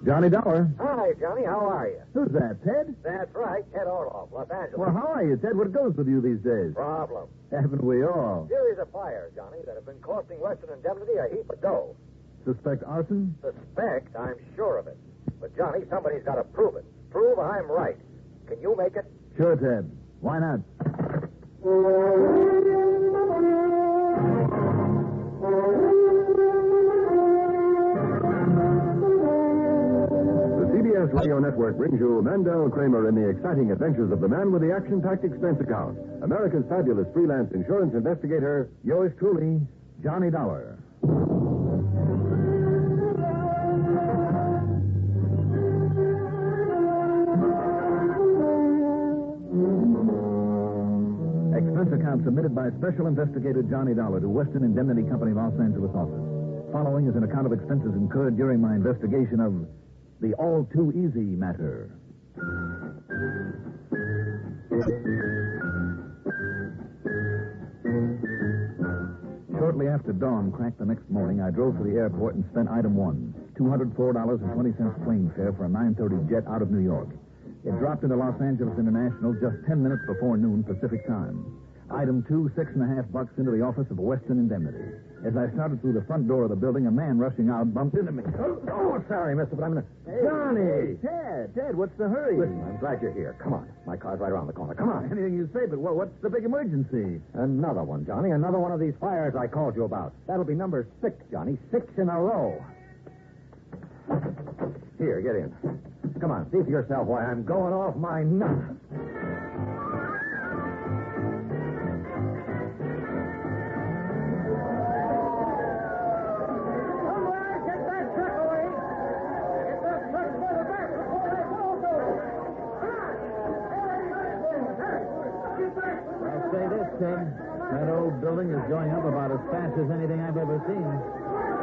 Johnny Dollar. Hi, Johnny. How are you? Who's that, Ted? That's right. Ted Orloff, Los Angeles. Well, how are you, Ted? What goes with you these days? Problem. Haven't we all? Series of fires, Johnny, that have been costing Western Indemnity a heap of dough. Suspect arson? Suspect? I'm sure of it. But, Johnny, somebody's got to prove it. Prove I'm right. Can you make it? Sure, Ted. Why not? The CBS Radio Network brings you Mandel Kramer in the exciting adventures of the man with the action-packed expense account. America's fabulous freelance insurance investigator, Yours truly, Johnny Dollar. Expense account submitted by Special Investigator Johnny Dollar to Western Indemnity Company, Los Angeles office. Following is an account of expenses incurred during my investigation of the all-too-easy matter. Shortly after dawn cracked the next morning, I drove to the airport and spent item one, $204.20 plane fare for a 9:30 jet out of New York. It dropped into Los Angeles International just 10 minutes before noon Pacific time. Item two, $6.50 into the office of Western Indemnity. As I started through the front door of the building, a man rushing out bumped into me. Oh, sorry, mister, but I'm going to... Hey, Johnny! Ted, what's the hurry? Listen, I'm glad you're here. Come on. My car's right around the corner. Come on. Anything you say, but what's the big emergency? Another one, Johnny. Another one of these fires I called you about. That'll be number 6, Johnny. 6 in a row. Here, get in. Come on, see for yourself why I'm going off my nut. I'll say this, Ted. That old building is going up about as fast as anything I've ever seen.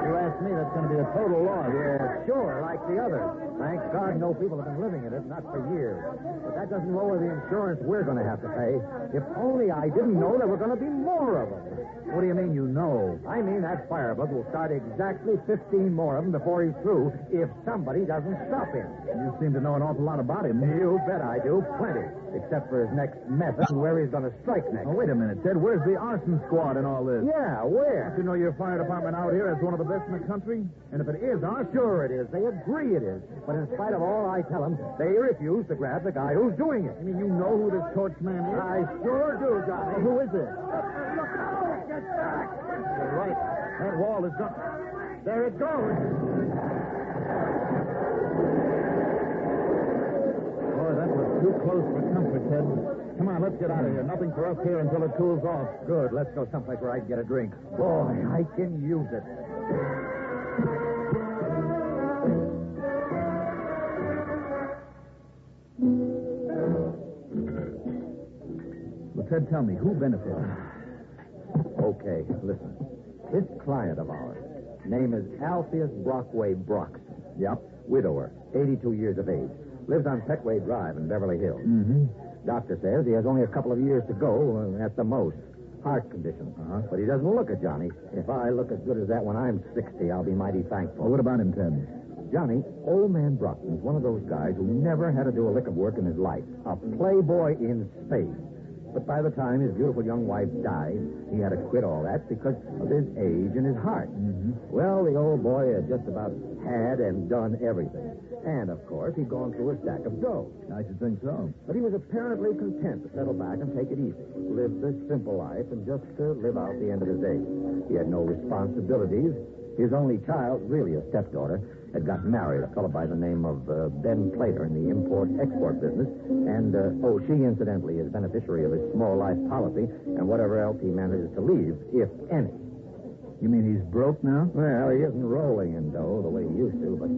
You ask me, that's going to be a total loss. Yeah, sure, like the others. Thank God no people have been living in it, not for years. But that doesn't lower the insurance we're going to have to pay. If only I didn't know there were going to be more of them. What do you mean you know? I mean that firebug will start exactly 15 more of them before he's through if somebody doesn't stop him. You seem to know an awful lot about him. You bet I do. Plenty. Except for his next method and where he's going to strike next. Oh, wait a minute, Ted. Where's the arson squad in all this? Yeah, where? Don't you know your fire department out here is one of the best in the country? And if it is arson... Sure it is. They agree it is. But in spite of all I tell them, they refuse to grab the guy who's doing it. I mean, you know who this torch man is? I sure do, Johnny. Who is it? Look out! Get back! You're right. That wall is gone. There it goes. Boy, that was too close for comfort, Ted. Come on, let's get out of here. Nothing for us here until it cools off. Good. Let's go someplace where I can get a drink. Boy, I can use it. Well, Ted, tell me, who benefited? Okay, listen. This client of ours, name is Alpheus Brockway Broxton. Yep. Widower, 82 years of age. Lives on Petway Drive in Beverly Hills. Mm-hmm. Doctor says he has only a couple of years to go, at the most. Heart condition. Uh-huh. But he doesn't look it, Johnny. If I look as good as that when I'm 60, I'll be mighty thankful. Well, what about him, Ted? Johnny, old man Brockton's one of those guys who never had to do a lick of work in his life. A playboy in spades. But by the time his beautiful young wife died, he had to quit all that because of his age and his heart. Mm-hmm. Well, the old boy had just about had and done everything. And, of course, he'd gone through a stack of dough. I should think so. But he was apparently content to settle back and take it easy. Live this simple life and just live out the end of his days. He had no responsibilities. His only child, really a stepdaughter, had gotten married, a fellow by the name of Ben Plater in the import-export business. And, she incidentally is beneficiary of his small life policy and whatever else he manages to leave, if any. You mean he's broke now? Well, he isn't rolling in dough the way he used to, but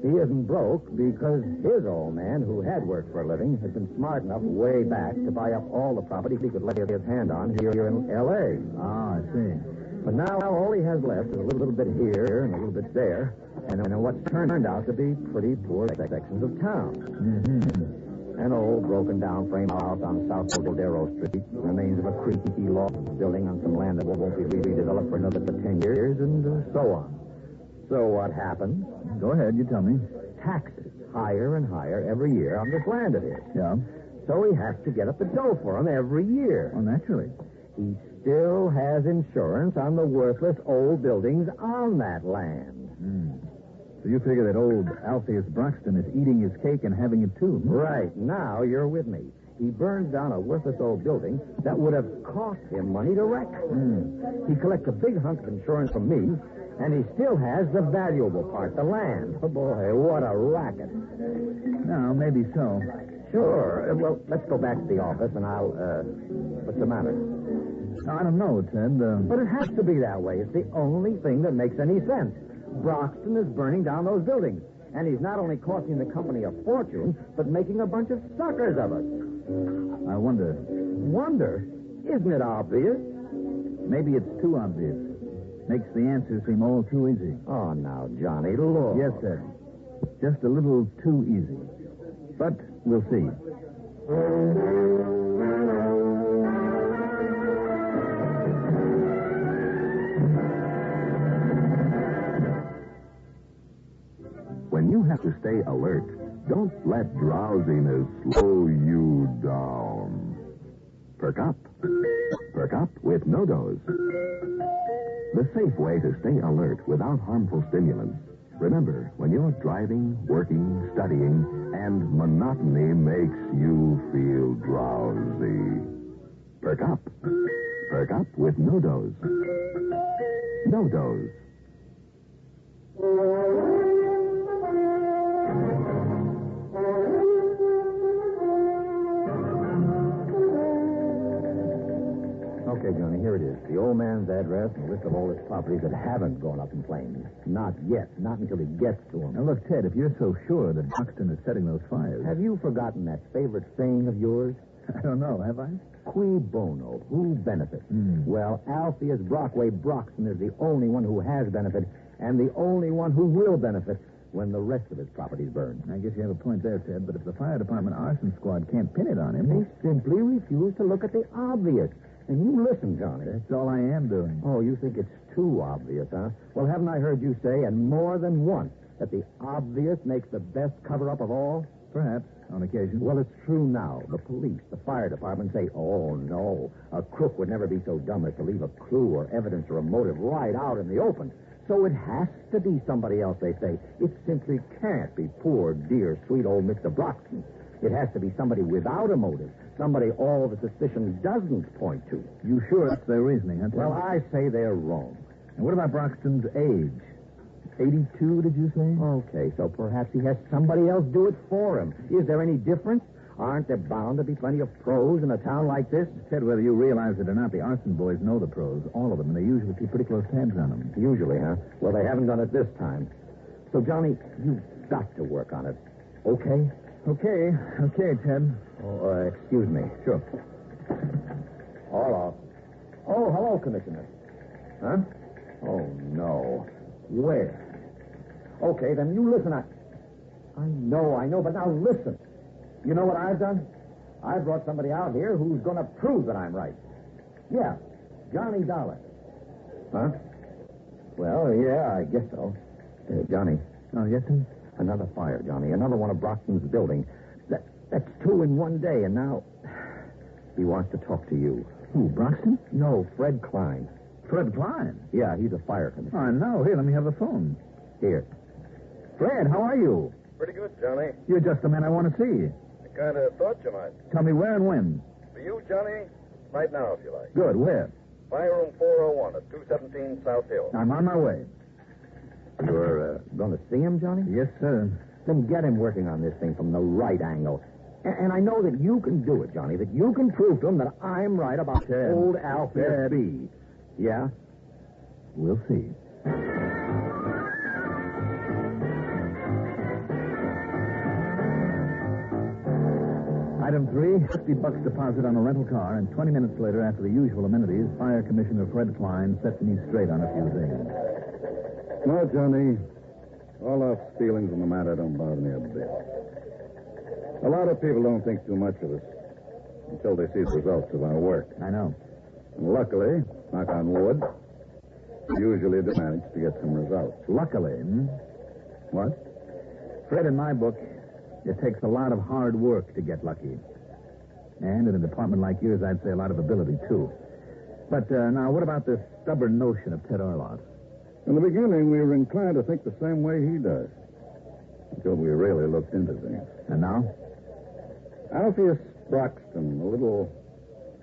he isn't broke because his old man, who had worked for a living, has been smart enough way back to buy up all the property he could lay his hand on here in L.A. Ah, I see. But now all he has left is a little bit here and a little bit there, and what's turned out to be pretty poor sections of town. Mm-hmm. An old broken-down frame house on South Cordero Street, remains of a creaky log building on some land that won't be redeveloped for another 10 years, and so on. So what happened? Go ahead, you tell me. taxes higher and higher every year on this land of his. Yeah? So he has to get up the dough for them every year. Oh, naturally. He still has insurance on the worthless old buildings on that land. So you figure that old Alpheus Broxton is eating his cake and having it too? Right. Now you're with me. He burned down a worthless old building that would have cost him money to wreck. He collects a big hunk of insurance from me, and he still has the valuable part, the land. Oh, boy, what a racket. No, maybe so. Sure. Well, let's go back to the office, and I'll, what's the matter? I don't know, Ted. But it has to be that way. It's the only thing that makes any sense. Broxton is burning down those buildings, and he's not only costing the company a fortune, but making a bunch of suckers of us. I wonder. Wonder? Isn't it obvious? Maybe it's too obvious. Makes the answer seem all too easy. Oh, now, Johnny, look. Yes, Ted. Just a little too easy. But we'll see. When you have to stay alert, don't let drowsiness slow you down. Perk up. Perk up with No-Dose. The safe way to stay alert without harmful stimulants. Remember, when you're driving, working, studying, and monotony makes you feel drowsy. Perk up. Perk up with No-Dose. No-Dose. Okay, Johnny, here it is. The old man's address and a list of all his properties that haven't gone up in flames. Not yet. Not until he gets to them. Now, look, Ted, if you're so sure that Broxton is setting those fires... Have you forgotten that favorite saying of yours? I don't know, have I? Qui bono? Who benefits? Well, Alpheus Brockway Broxton is the only one who has benefit and the only one who will benefit when the rest of his property's burned. I guess you have a point there, Ted, but if the fire department arson squad can't pin it on him... They simply refuse to look at the obvious. And you listen, Johnny. That's all I am doing. Oh, you think it's too obvious, huh? Well, haven't I heard you say, and more than once, that the obvious makes the best cover-up of all? Perhaps, on occasion. Well, it's true now. The police, the fire department say, oh, no, a crook would never be so dumb as to leave a clue or evidence or a motive right out in the open. So it has to be somebody else, they say. It simply can't be poor, dear, sweet old Mr. Broxton. It has to be somebody without a motive, somebody all the suspicion doesn't point to. You sure that's their reasoning, huh, Ted? Well, I say they're wrong. And what about Broxton's age? 82, did you say? Okay, so perhaps he has somebody else do it for him. Is there any difference? Aren't there bound to be plenty of pros in a town like this? Ted, whether you realize it or not, the arson boys know the pros, all of them, and they usually keep pretty close tabs on them. Usually, huh? Well, they haven't done it this time. So, Johnny, you've got to work on it. Okay? Okay, Ted. Oh, excuse me. Sure. All off. Oh, hello, Commissioner. Huh? Oh, no. Where? Okay, then you listen. I know, but now listen. You know what I've done? I brought somebody out here who's going to prove that I'm right. Yeah, Johnny Dollar. Huh? Well, yeah, I guess so. Johnny. Oh, yes, sir? Another fire, Johnny. Another one of Broxton's building. That's two in one day, and now he wants to talk to you. Who, Broxton? No, Fred Klein. Fred Klein? Yeah, he's a fire commissioner. I know. Here, let me have the phone. Here. Fred, how are you? Pretty good, Johnny. You're just the man I want to see. I kind of thought you might. Tell me where and when. For you, Johnny, right now, if you like. Good, where? Fire room 401 at 217 South Hill. I'm on my way. You're going to see him, Johnny? Yes, sir. Then get him working on this thing from the right angle. And I know that you can do it, Johnny, that you can prove to him that I'm right about Ted. old Alpheus B. Yeah? We'll see. Item 3, $50 deposit on a rental car, and 20 minutes later, after the usual amenities, Fire Commissioner Fred Klein sets me straight on a few things. No, Johnny. All our feelings in the matter don't bother me a bit. A lot of people don't think too much of us until they see the results of our work. I know. And luckily, knock on wood, we usually do manage to get some results. Luckily, What? Fred, in my book, it takes a lot of hard work to get lucky. And in a department like yours, I'd say a lot of ability, too. But now, what about this stubborn notion of Ted Orloff? In the beginning, we were inclined to think the same way he does. Until we really looked into things. And now? Alpheus Broxton, a little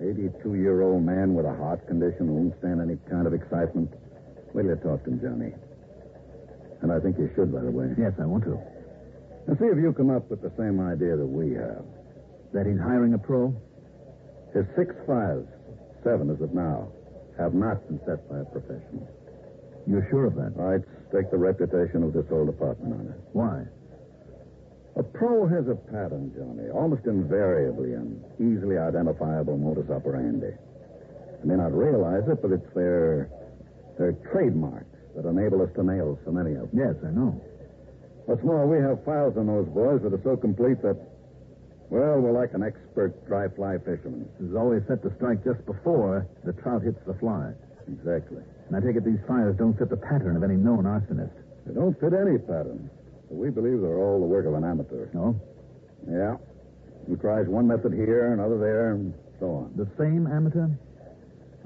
82-year-old man with a heart condition who won't stand any kind of excitement. Wait till you talk to him, Johnny. And I think you should, by the way. Yes, I want to. Now, see if you come up with the same idea that we have. That he's hiring a pro? His 6 files, 7 as of now, have not been set by a professional. You're sure of that? I'd stake the reputation of this whole department on it. Why? A pro has a pattern, Johnny, almost invariably an easily identifiable modus operandi. They may not realize it, but it's their trademarks that enable us to nail so many of them. Yes, I know. What's more, we have files on those boys that are so complete that, well, we're like an expert dry fly fisherman. This is always set to strike just before the trout hits the fly. Exactly. And I take it these fires don't fit the pattern of any known arsonist. They don't fit any pattern. But we believe they're all the work of an amateur. No? Yeah. He tries one method here, another there, and so on. The same amateur?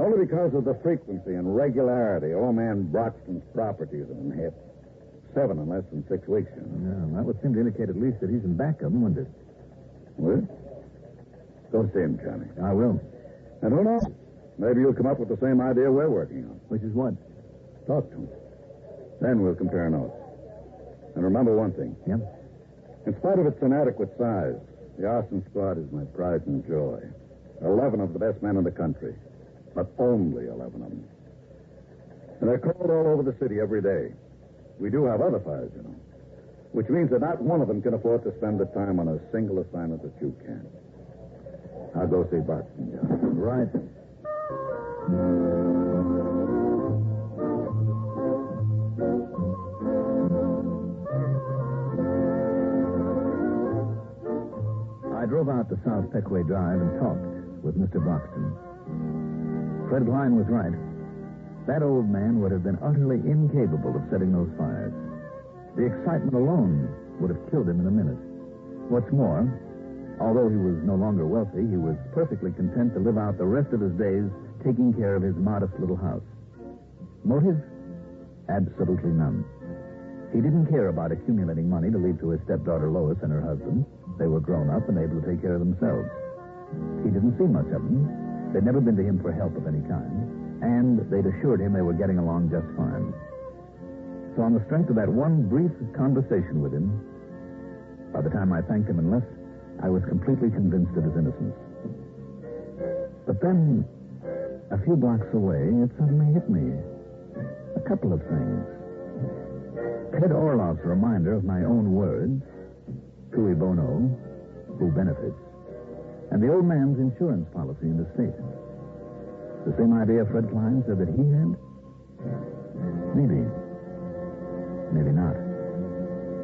Only because of the frequency and regularity. Old man Broxton's properties have been hit. 7 in less than 6 weeks. Yeah, that would seem to indicate at least that he's in back of them, wouldn't it? Well, go see him, Johnny. I will. And who knows? Maybe you'll come up with the same idea we're working on. Which is what? Talk to him. Then we'll compare notes. And remember one thing. Yeah? In spite of its inadequate size, the arson squad is my pride and joy. 11 of the best men in the country. But only 11 of them. And they're called all over the city every day. We do have other fires, you know. Which means that not one of them can afford to spend the time on a single assignment that you can. I'll go see Broxton, John. Right. I drove out to South Peckway Drive and talked with Mr. Broxton. Fred Klein was right. That old man would have been utterly incapable of setting those fires. The excitement alone would have killed him in a minute. What's more, although he was no longer wealthy, he was perfectly content to live out the rest of his days taking care of his modest little house. Motive? Absolutely none. He didn't care about accumulating money to leave to his stepdaughter Lois and her husband. They were grown up and able to take care of themselves. He didn't see much of them. They'd never been to him for help of any kind, and they'd assured him they were getting along just fine. So on the strength of that one brief conversation with him, by the time I thanked him and left, I was completely convinced of his innocence. But then, a few blocks away, it suddenly hit me. A couple of things. Ted Orloff's reminder of my own words, cui bono, who benefits, and the old man's insurance policy in the state. The same idea Fred Klein said that he had? Maybe. Maybe not.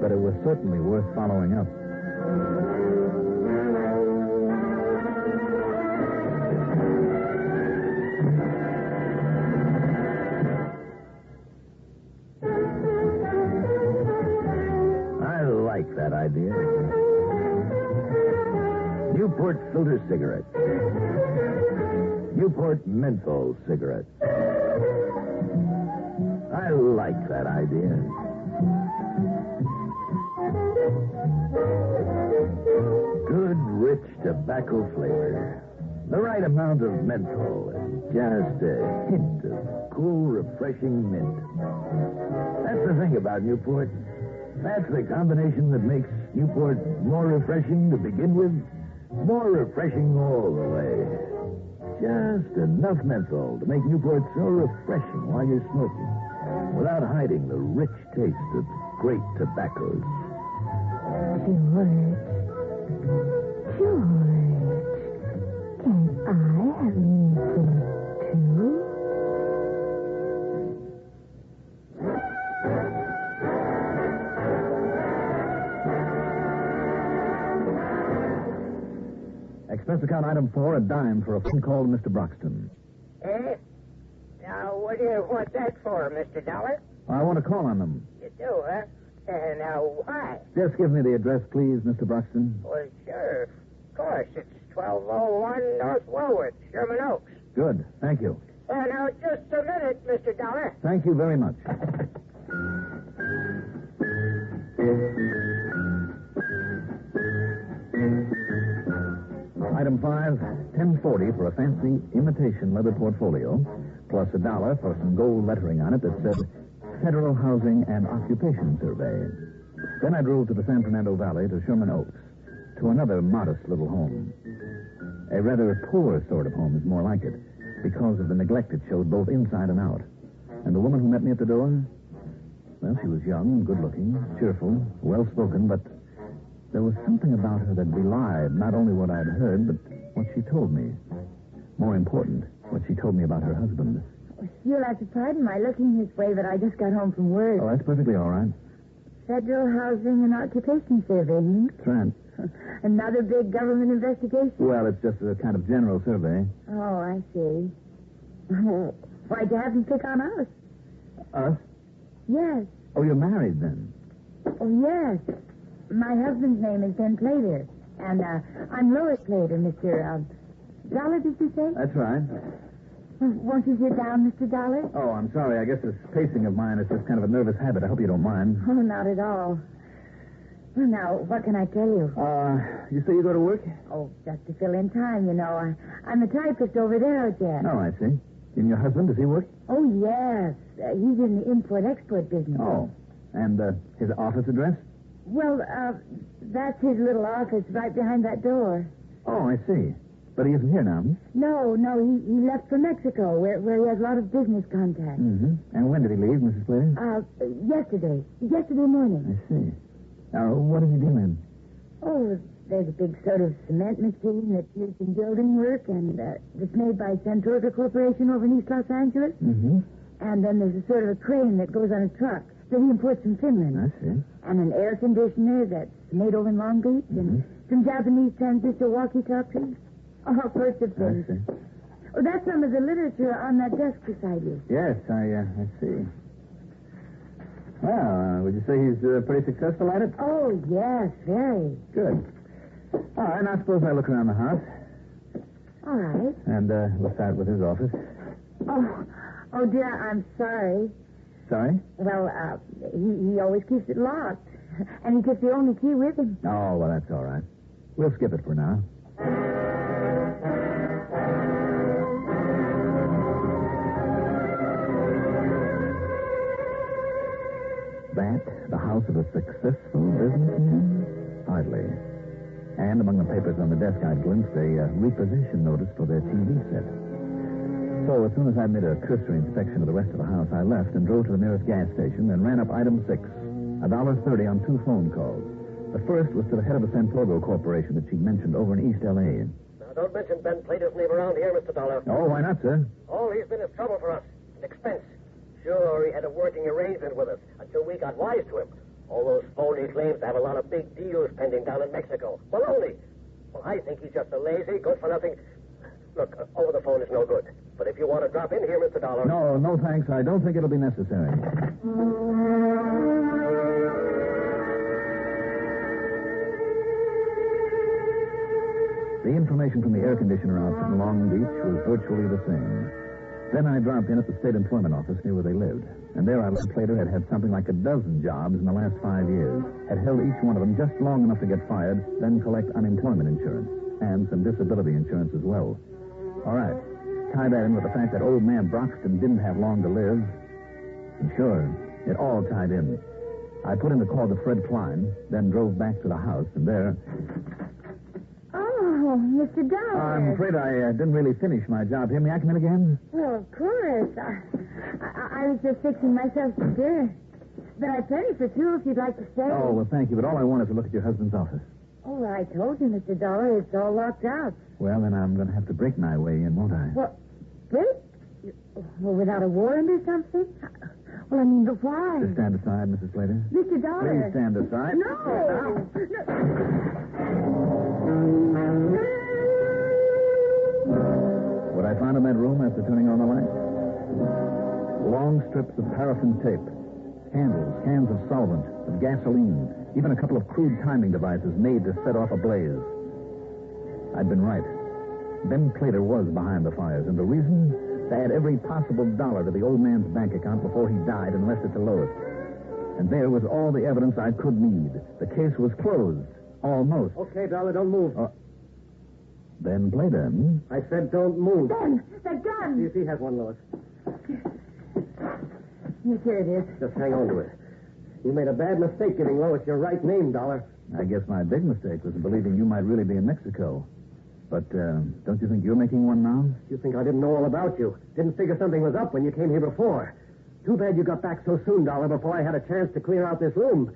But it was certainly worth following up. I like that idea. Newport filter cigarettes. Newport menthol cigarettes. I like that idea. Good, rich tobacco flavor. The right amount of menthol and just a hint of cool, refreshing mint. That's the thing about Newport. That's the combination that makes Newport more refreshing to begin with, more refreshing all the way. Just enough menthol to make Newport so refreshing while you're smoking, without hiding the rich taste of great tobaccos. George, can I have Newport too? Expense account item 4, a dime for a phone call to Mr. Broxton. Now, what do you want that for, Mr. Dollar? I want to call on them. You do, huh? Now, why? Just give me the address, please, Mr. Buxton. Well, sure. Of course. It's 1201 North Woolworth, Sherman Oaks. Good. Thank you. Now, just a minute, Mr. Dollar. Thank you very much. Item 5, $10.40 for a fancy imitation leather portfolio, plus $1 for some gold lettering on it that said Federal Housing and Occupation Survey. Then I drove to the San Fernando Valley to Sherman Oaks, to another modest little home. A rather poor sort of home is more like it, because of the neglect it showed both inside and out. And the woman who met me at the door? Well, she was young, good-looking, cheerful, well-spoken, but there was something about her that belied not only what I'd heard, but what she told me. More important, what she told me about her husband. You'll have to pardon my looking this way, but I just got home from work. Oh, that's perfectly all right. Federal Housing and Occupation Survey, That's right. Another big government investigation? Well, it's just a kind of general survey. Oh, I see. Why'd you have them pick on us? Us? Yes. Oh, you're married then? Oh, yes. My husband's name is Ben Plater. And I'm Lois Plater, Mr. Dollar, did you say? That's right. Won't you sit down, Mr. Dollar? Oh, I'm sorry. I guess this pacing of mine is just kind of a nervous habit. I hope you don't mind. Oh, not at all. Well, now, what can I tell you? You say you go to work? Oh, just to fill in time, you know. I'm a typist over there, Jack. Oh, I see. And your husband, does he work? Oh, yes. He's in the import-export business. Oh. And his office address? Well, that's his little office right behind that door. Oh, I see. But he isn't here now, hmm? No, he left for Mexico, where he has a lot of business contacts. Mm-hmm. And when did he leave, Mrs. Plater? Yesterday morning. I see. Now, what is he doing? Oh, there's a big sort of cement machine that's used in building work, and it's made by Centrosa Corporation over in East Los Angeles. Mm-hmm. And then there's a sort of a crane that goes on a truck that he imports from Finland. I see. And an air conditioner that's made over in Long Beach, and some Japanese transistor walkie-talkies. All sorts of things. I see. Oh, that's some of the literature on that desk beside you. Yes, I see. Well, would you say he's pretty successful at it? Oh, yes, very. Good. All right, now suppose I look around the house. All right. And we'll start with his office. Oh, dear, I'm sorry. Sorry? Well, he always keeps it locked. And he took the only key with him. Oh, well, that's all right. We'll skip it for now. That the house of a successful businessman? Hardly. And among the papers on the desk, I'd glimpsed a repossession notice for their TV set. So as soon as I'd made a cursory inspection of the rest of the house, I left and drove to the nearest gas station and ran up item 6, $1.30 on 2 phone calls. The first was to the head of the Santogo Corporation that she'd mentioned over in East L.A. Now, don't mention Ben Plater's name around here, Mr. Dollar. Oh, why not, sir? All he's been is trouble for us. An expense. Sure, he had a working arrangement with us until we got wise to him. All those phony claims to have a lot of big deals pending down in Mexico. Baloney. Well, I think he's just a lazy, good-for-nothing... Look, over the phone is no good. But if you want to drop in here, Mr. Dollar... No, thanks. I don't think it'll be necessary. The information from the air conditioner outfit in Long Beach was virtually the same. Then I dropped in at the state employment office near where they lived. And there I learned Plater had something like a dozen jobs in the last 5 years. Had held each one of them just long enough to get fired, then collect unemployment insurance. And some disability insurance as well. All right. Tie that in with the fact that old man Broxton didn't have long to live. And sure, it all tied in. I put in the call to Fred Klein, then drove back to the house, and there... Oh, Mr. Dollar. I'm afraid I didn't really finish my job here. May I come in again? Well, of course. I was just fixing myself some dinner. But I've plenty for 2 if you'd like to stay. Oh, well, thank you, but all I want is to look at your husband's office. Oh, well, I told you, Mr. Dollar, it's all locked out. Well, then I'm going to have to break my way in, won't I? What? Break? Well, without a warrant or something? Well, I mean, but why? Just stand aside, Mrs. Slater. Mr. Dollar. Please stand aside. No. What I found in that room after turning on the light? Long strips of paraffin tape, candles, cans of solvent, of gasoline, even a couple of crude timing devices made to set off a blaze. I'd been right. Ben Plater was behind the fires, and the reason? To add every possible dollar to the old man's bank account before he died and left it to Lois. And there was all the evidence I could need. The case was closed. Almost. Okay, Dollar, don't move. Ben Plater, I said don't move. Ben, that gun. See if he has one, Lois. Yes, here it is. Just hang on to it. You made a bad mistake giving Lois your right name, Dollar. I guess my big mistake was believing you might really be in Mexico. But don't you think you're making one now? You think I didn't know all about you? Didn't figure something was up when you came here before. Too bad you got back so soon, Dollar, before I had a chance to clear out this room.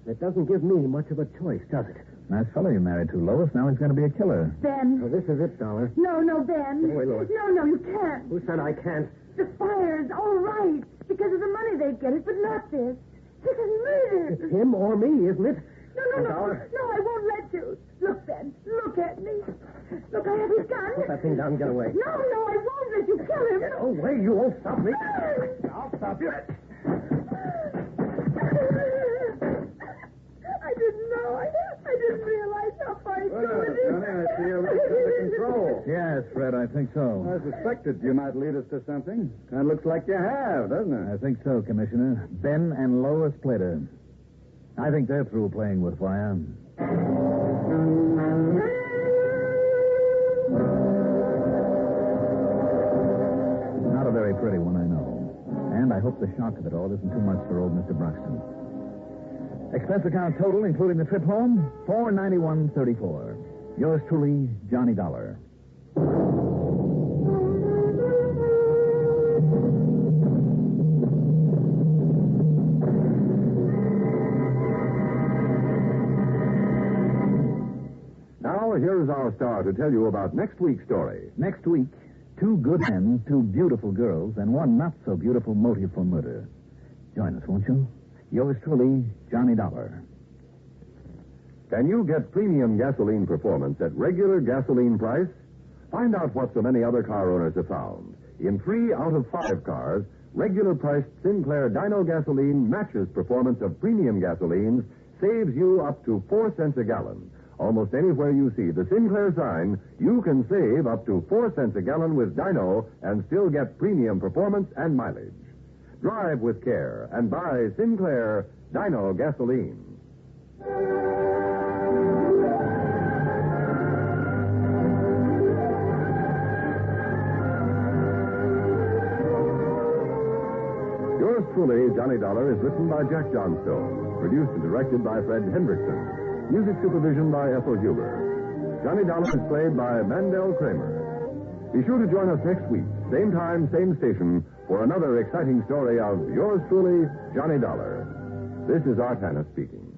It doesn't give me much of a choice, does it? Nice fellow you married to, Lois. Now he's going to be a killer. Ben. So this is it, Dollar. No, Ben. Get away, Lois. No, you can't. Who said I can't? The fire's all right. Because of the money they'd get it, but not this. This is murder. It's him or me, isn't it? No, Dollar. No, I won't let you. Look, Ben. Look at me. Look, I have his gun. Put that thing down and get away. No, I won't let you kill him. Get away. You won't stop me. I'll stop you. I didn't know. I didn't realize how far he'd go with it. Johnny, I see everything's under control. Yes, Fred, I think so. I suspected you might lead us to something. Kind of looks like you have, doesn't it? I think so, Commissioner. Ben and Lois Plater. I think they're through playing with fire. Not a very pretty one, I know. And I hope the shock of it all isn't too much for old Mr. Bruxton. Expense account total, including the trip home, $491.34. Yours truly, Johnny Dollar. Now, here's our star to tell you about next week's story. Next week, 2 good men, 2 beautiful girls, and 1 not-so-beautiful motive for murder. Join us, won't you? Yours truly, Johnny Dollar. Can you get premium gasoline performance at regular gasoline price? Find out what so many other car owners have found. In 3 out of 5 cars, regular priced Sinclair Dyno gasoline matches performance of premium gasolines, saves you up to 4 cents a gallon. Almost anywhere you see the Sinclair sign, you can save up to 4 cents a gallon with Dyno and still get premium performance and mileage. Drive with care and buy Sinclair Dyno gasoline. Yours truly, Johnny Dollar, is written by Jack Johnstone, produced and directed by Fred Hendrickson, music supervision by Ethel Huber. Johnny Dollar is played by Mandel Kramer. Be sure to join us next week, same time, same station, for another exciting story of yours truly, Johnny Dollar. This is Art Hanna speaking.